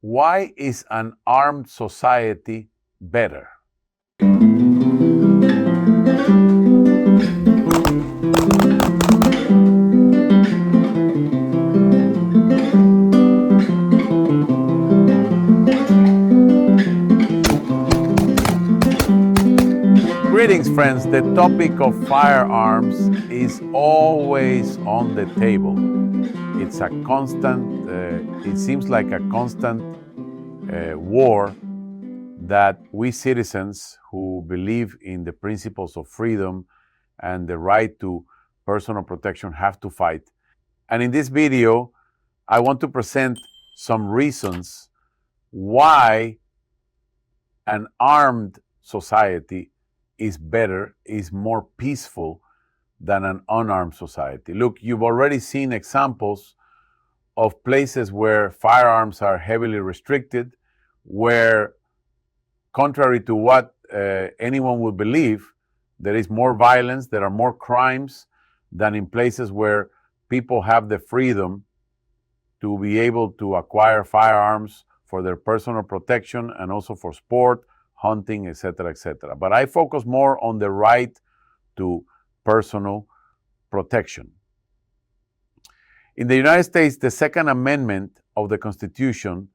Why is an armed society better? Greetings, friends. The topic of firearms is always on the table. It's a constant, it seems like a constant war that we citizens who believe in the principles of freedom and the right to personal protection have to fight. And in this video, I want to present some reasons why an armed society is better, is more peaceful than an unarmed society. Look, you've already seen examples of places where firearms are heavily restricted, where, contrary to what anyone would believe, there is more violence, there are more crimes than in places where people have the freedom to be able to acquire firearms for their personal protection and also for sport, hunting, etc., etc. But I focus more on the right to personal protection. In the United States, the Second Amendment of the Constitution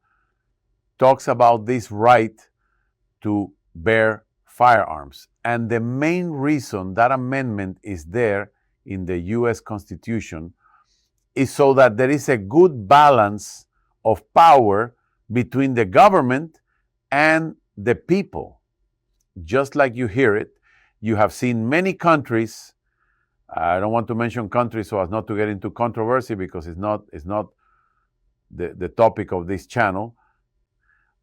talks about this right to bear firearms. And the main reason that amendment is there in the U.S. Constitution is so that there is a good balance of power between the government and the people. Just like you hear it, you have seen many countries. I don't want to mention countries so as not to get into controversy because it's not the topic of this channel.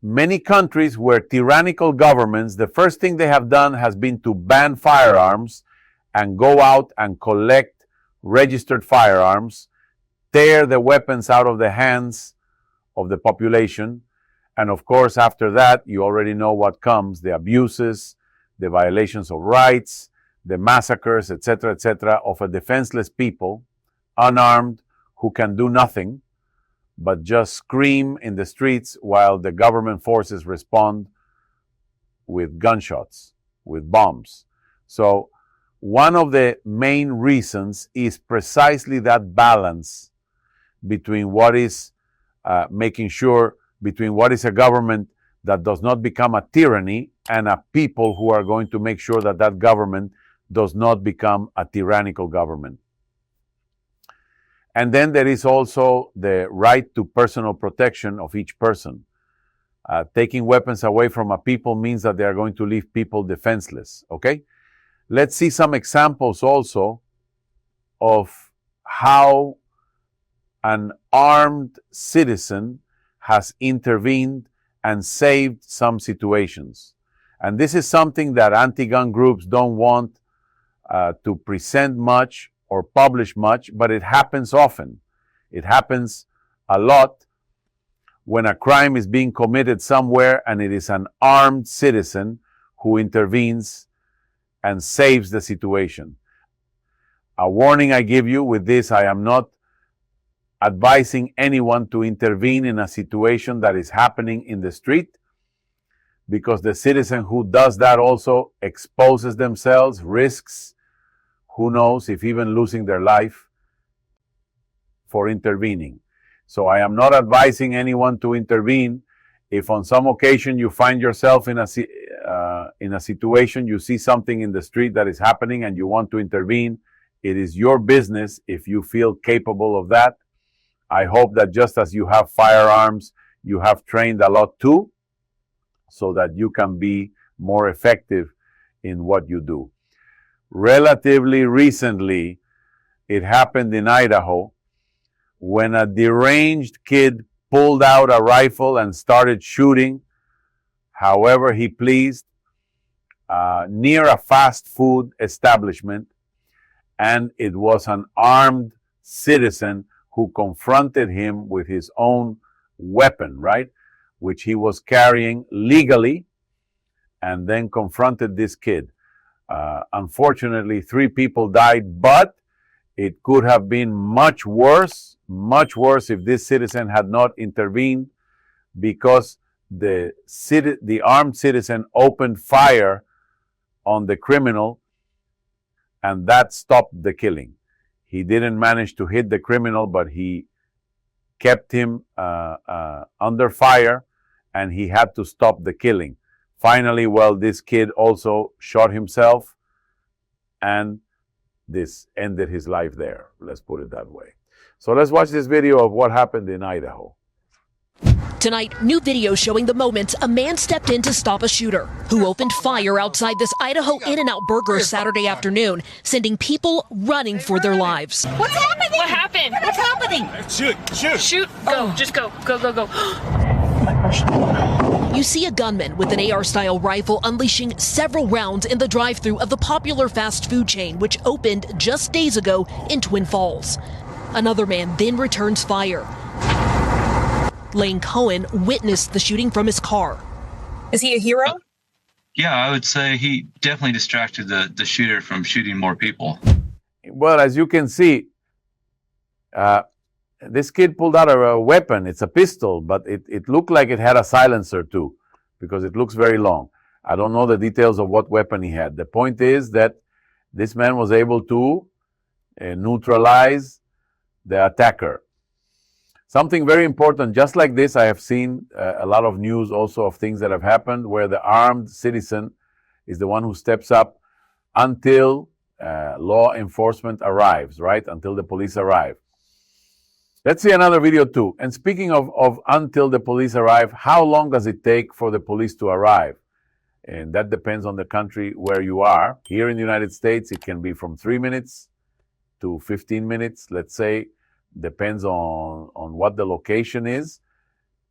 Many countries where tyrannical governments, the first thing they have done has been to ban firearms and go out and collect registered firearms, tear the weapons out of the hands of the population. And of course, after that, you already know what comes: the abuses, the violations of rights, the massacres, etc., of a defenseless people, unarmed, who can do nothing but just scream in the streets while the government forces respond with gunshots, with bombs. So one of the main reasons is precisely that balance between what is making sure between what is a government that does not become a tyranny and a people who are going to make sure that that government does not become a tyrannical government. And then there is also the right to personal protection of each person. Taking weapons away from a people means that they are going to leave people defenseless, okay? Let's see some examples also of how an armed citizen has intervened and saved some situations. And this is something that anti-gun groups don't want to present much or publish much, but it happens often. It happens a lot when a crime is being committed somewhere and it is an armed citizen who intervenes and saves the situation. A warning I give you with this: I am not advising anyone to intervene in a situation that is happening in the street, because the citizen who does that also exposes themselves, risks, who knows, if even losing their life for intervening. So I am not advising anyone to intervene. If on some occasion you find yourself in a situation, you see something in the street that is happening and you want to intervene, it is your business if you feel capable of that. I hope that just as you have firearms, you have trained a lot too, so that you can be more effective in what you do. Relatively recently, it happened in Idaho when a deranged kid pulled out a rifle and started shooting however he pleased near a fast food establishment. And it was an armed citizen who confronted him with his own weapon, right, which he was carrying legally, and then confronted this kid. Unfortunately, 3 people died, but it could have been much worse if this citizen had not intervened because the armed citizen opened fire on the criminal, and that stopped the killing. He didn't manage to hit the criminal, but he kept him under fire, and he had to stop the killing. Finally, well, this kid also shot himself, and this ended his life there. Let's put it that way. So let's watch this video of what happened in Idaho. Tonight, new video showing the moments a man stepped in to stop a shooter who opened fire outside this Idaho In-N-Out Burger Saturday afternoon, sending people running for their lives. What's happening? What happened? What's happening? Shoot. Go. Just go. Go. You see a gunman with an AR-style rifle unleashing several rounds in the drive-thru of the popular fast food chain, which opened just days ago in Twin Falls. Another man then returns fire. Lane Cohen witnessed the shooting from his car. Is he a hero? Yeah, I would say he definitely distracted the shooter from shooting more people. Well, as you can see, this kid pulled out a weapon. It's a pistol, but it looked like it had a silencer too, because it looks very long. I don't know the details of what weapon he had. The point is that this man was able to neutralize the attacker. Something very important, just like this, I have seen a lot of news also of things that have happened where the armed citizen is the one who steps up until law enforcement arrives, right? Until the police arrive. Let's see another video too. And speaking of until the police arrive, how long does it take for the police to arrive? And that depends on the country where you are. Here in the United States, it can be from 3 minutes to 15 minutes, let's say. Depends on what the location is.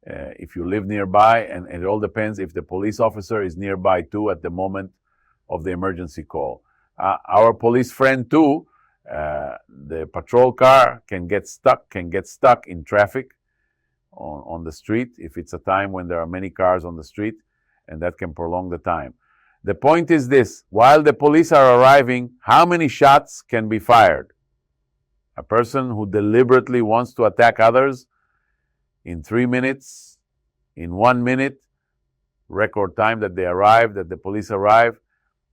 If you live nearby, and it all depends if the police officer is nearby too at the moment of the emergency call. Our police friend too, the patrol car can get stuck in traffic on the street if it's a time when there are many cars on the street, and that can prolong the time. The point is this: while the police are arriving, how many shots can be fired? A person who deliberately wants to attack others in 3 minutes, in 1 minute, record time that they arrive, that the police arrive,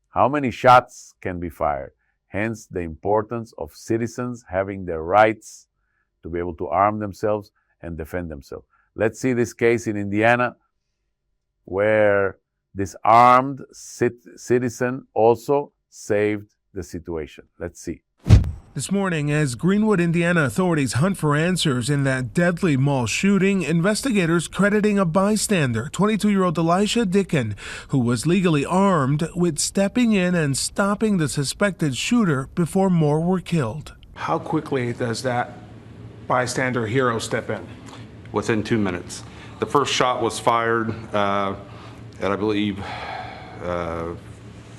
how many shots can be fired? Hence the importance of citizens having their rights to be able to arm themselves and defend themselves. Let's see this case in Indiana where this armed citizen also saved the situation. Let's see. This morning, as Greenwood, Indiana authorities hunt for answers in that deadly mall shooting, investigators crediting a bystander, 22-year-old Elisha Dickon, who was legally armed, with stepping in and stopping the suspected shooter before more were killed. How quickly does that bystander hero step in? Within 2 minutes. The first shot was fired at, I believe,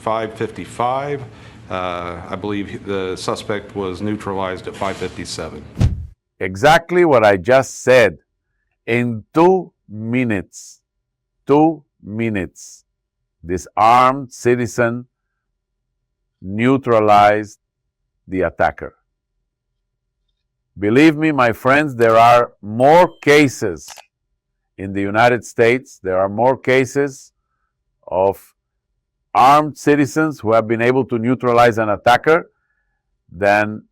5:55. I believe the suspect was neutralized at 5:57. Exactly what I just said. In 2 minutes, this armed citizen neutralized the attacker. Believe me, my friends, there are more cases in the United States. There are more cases of armed citizens who have been able to neutralize an attacker than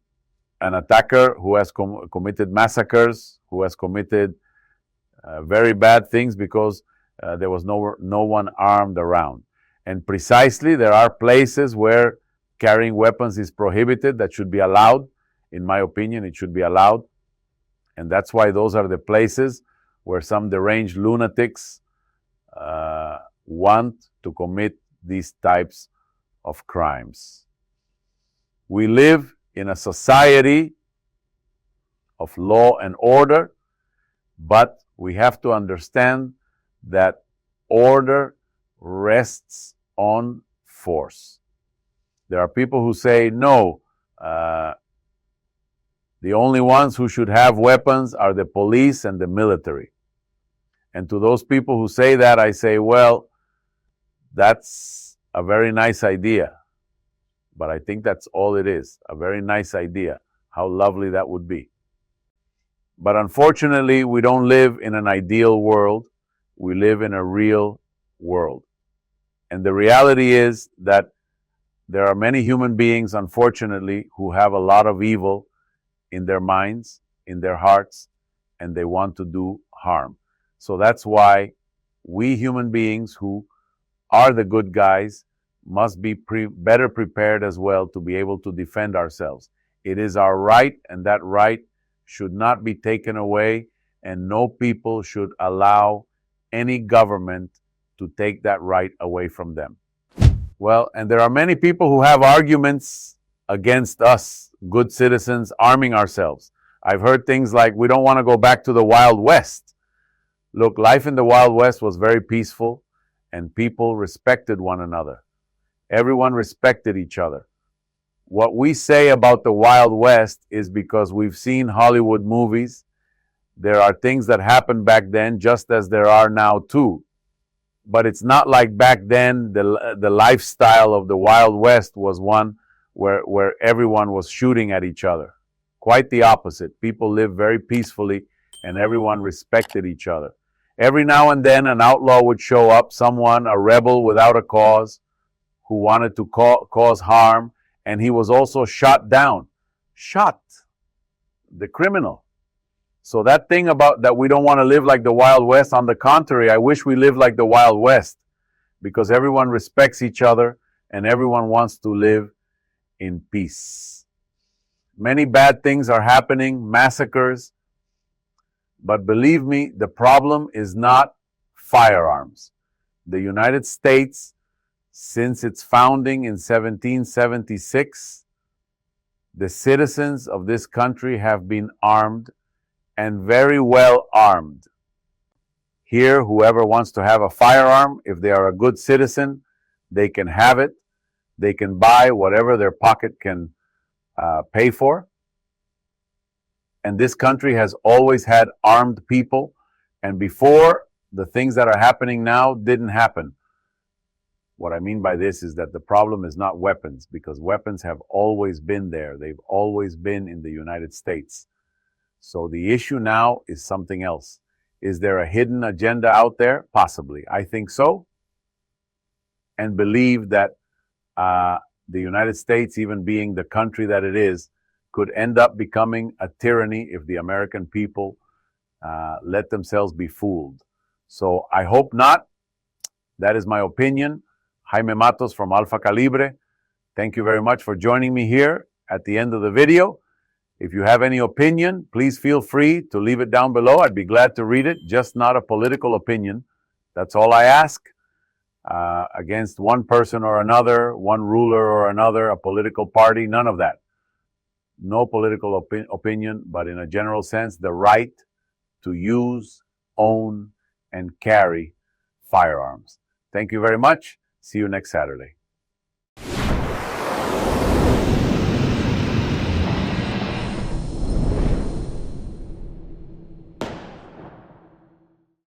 an attacker who has committed massacres, who has committed very bad things because there was no one armed around. And precisely, there are places where carrying weapons is prohibited that should be allowed. In my opinion, it should be allowed. And that's why those are the places where some deranged lunatics want to commit these types of crimes. We live in a society of law and order, but we have to understand that order rests on force. There are people who say, no, the only ones who should have weapons are the police and the military. And to those people who say that, I say, well, that's a very nice idea. But I think that's all it is, a very nice idea. How lovely that would be. But unfortunately, we don't live in an ideal world. we live in a real world. And the reality is that there are many human beings, unfortunately, who have a lot of evil in their minds, in their hearts, and they want to do harm. So that's why we human beings who are the good guys must be better prepared as well to be able to defend ourselves. It is our right, and that right should not be taken away, and no people should allow any government to take that right away from them. Well, and there are many people who have arguments against us, good citizens, arming ourselves. I've heard things like, we don't want to go back to the Wild West. Look, life in the Wild West was very peaceful, and people respected one another. Everyone respected each other. What we say about the Wild West is because we've seen Hollywood movies. There are things that happened back then just as there are now too. But it's not like back then the lifestyle of the Wild West was one where everyone was shooting at each other. Quite the opposite. People lived very peacefully and everyone respected each other. Every now and then an outlaw would show up, someone, a rebel without a cause, who wanted to cause harm, and he was also shot down. Shot. The criminal. So that thing about that we don't want to live like the Wild West, on the contrary, I wish we lived like the Wild West, because everyone respects each other and everyone wants to live in peace. Many bad things are happening, massacres, but believe me, the problem is not firearms. The United States, since its founding in 1776, the citizens of this country have been armed, and very well armed. Here, whoever wants to have a firearm, if they are a good citizen, they can have it. They can buy whatever their pocket can pay for. And this country has always had armed people. And before, the things that are happening now didn't happen. What I mean by this is that the problem is not weapons, because weapons have always been there. They've always been in the United States. So the issue now is something else. Is there a hidden agenda out there? Possibly. I think so. And believe that the United States, even being the country that it is, could end up becoming a tyranny if the American people let themselves be fooled. So I hope not. That is my opinion. Jaime Matos from AlphaCalibre. Thank you very much for joining me here at the end of the video. If you have any opinion, please feel free to leave it down below. I'd be glad to read it, just not a political opinion. That's all I ask. Against one person or another, one ruler or another, a political party, none of that. No political opinion, but in a general sense, the right to use, own, and carry firearms. Thank you very much. See you next Saturday.